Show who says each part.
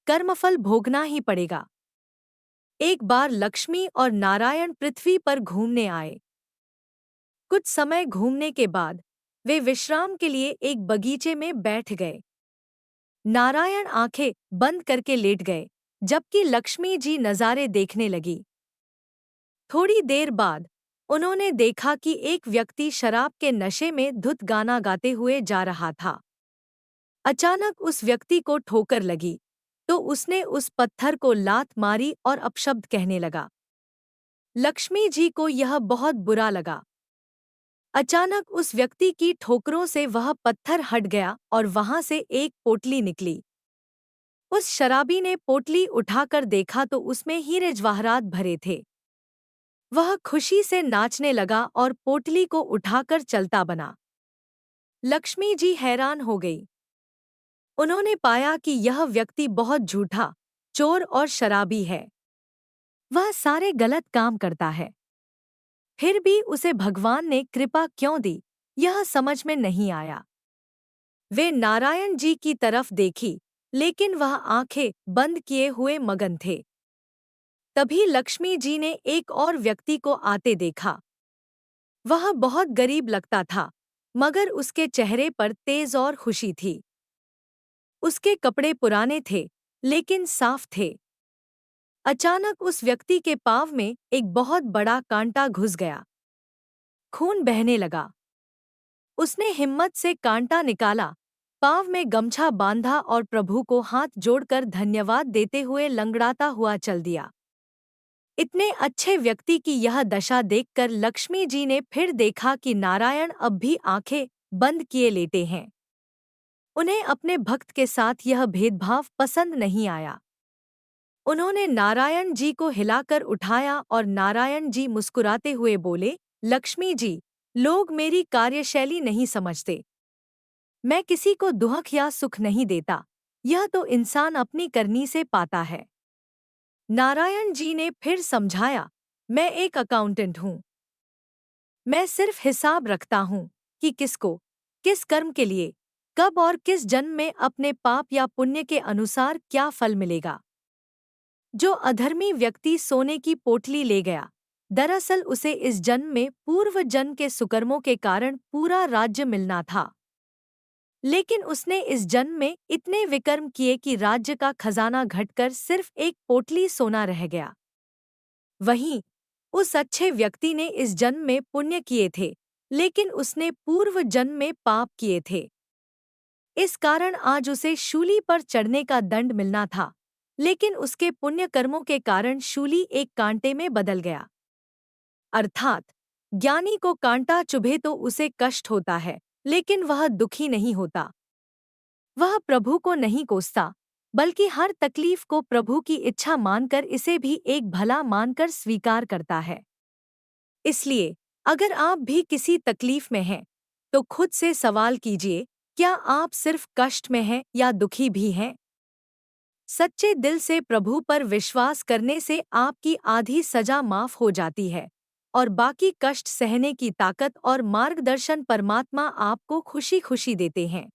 Speaker 1: कर्मफल भोगना ही पड़ेगा। एक बार लक्ष्मी और नारायण पृथ्वी पर घूमने आए। कुछ समय घूमने के बाद वे विश्राम के लिए एक बगीचे में बैठ गए। नारायण आंखें बंद करके लेट गए, जबकि लक्ष्मी जी नज़ारे देखने लगी। थोड़ी देर बाद उन्होंने देखा कि एक व्यक्ति शराब के नशे में धुत गाना गाते हुए जा रहा था। अचानक उस व्यक्ति को ठोकर लगी, तो उसने उस पत्थर को लात मारी और अपशब्द कहने लगा। लक्ष्मी जी को यह बहुत बुरा लगा। अचानक उस व्यक्ति की ठोकरों से वह पत्थर हट गया और वहां से एक पोटली निकली। उस शराबी ने पोटली उठाकर देखा तो उसमें हीरे जवाहरात भरे थे। वह खुशी से नाचने लगा और पोटली को उठाकर चलता बना। लक्ष्मी जी हैरान हो गई। उन्होंने पाया कि यह व्यक्ति बहुत झूठा, चोर और शराबी है। वह सारे गलत काम करता है। फिर भी उसे भगवान ने कृपा क्यों दी, यह समझ में नहीं आया। वे नारायण जी की तरफ देखी, लेकिन वह आंखें बंद किए हुए मगन थे। तभी लक्ष्मी जी ने एक और व्यक्ति को आते देखा। वह बहुत गरीब लगता था, मगर उसके चेहरे पर तेज और खुशी थी। उसके कपड़े पुराने थे, लेकिन साफ थे। अचानक उस व्यक्ति के पाँव में एक बहुत बड़ा कांटा घुस गया। खून बहने लगा। उसने हिम्मत से कांटा निकाला, पाँव में गमछा बांधा और प्रभु को हाथ जोड़कर धन्यवाद देते हुए लंगड़ाता हुआ चल दिया। इतने अच्छे व्यक्ति की यह दशा देखकर लक्ष्मी जी ने फिर देखा कि नारायण अब भी आंखें बंद किए लेटे हैं। उन्हें अपने भक्त के साथ यह भेदभाव पसंद नहीं आया। उन्होंने नारायण जी को हिलाकर उठाया और नारायण जी मुस्कुराते हुए बोले, लक्ष्मी जी, लोग मेरी कार्यशैली नहीं समझते। मैं किसी को दुख या सुख नहीं देता, यह तो इंसान अपनी करनी से पाता है। नारायण जी ने फिर समझाया, मैं एक अकाउंटेंट हूँ। मैं सिर्फ हिसाब रखता हूँ कि किसको, किस कर्म के लिए, कब और किस जन्म में अपने पाप या पुण्य के अनुसार क्या फल मिलेगा। जो अधर्मी व्यक्ति सोने की पोटली ले गया, दरअसल उसे इस जन्म में पूर्व जन्म के सुकर्मों के कारण पूरा राज्य मिलना था। लेकिन उसने इस जन्म में इतने विकर्म किए कि राज्य का खजाना घटकर सिर्फ एक पोटली सोना रह गया। वहीं उस अच्छे व्यक्ति ने इस जन्म में पुण्य किए थे, लेकिन उसने पूर्व जन्म में पाप किए थे। इस कारण आज उसे शूली पर चढ़ने का दंड मिलना था, लेकिन उसके पुण्य कर्मों के कारण शूली एक कांटे में बदल गया। अर्थात ज्ञानी को कांटा चुभे तो उसे कष्ट होता है, लेकिन वह दुखी नहीं होता। वह प्रभु को नहीं कोसता, बल्कि हर तकलीफ को प्रभु की इच्छा मानकर इसे भी एक भला मानकर स्वीकार करता है। इसलिए अगर आप भी किसी तकलीफ में हैं, तो खुद से सवाल कीजिए, क्या आप सिर्फ कष्ट में हैं या दुखी भी हैं? सच्चे दिल से प्रभु पर विश्वास करने से आपकी आधी सजा माफ हो जाती है और बाकी कष्ट सहने की ताकत और मार्गदर्शन परमात्मा आपको खुशी खुशी देते हैं।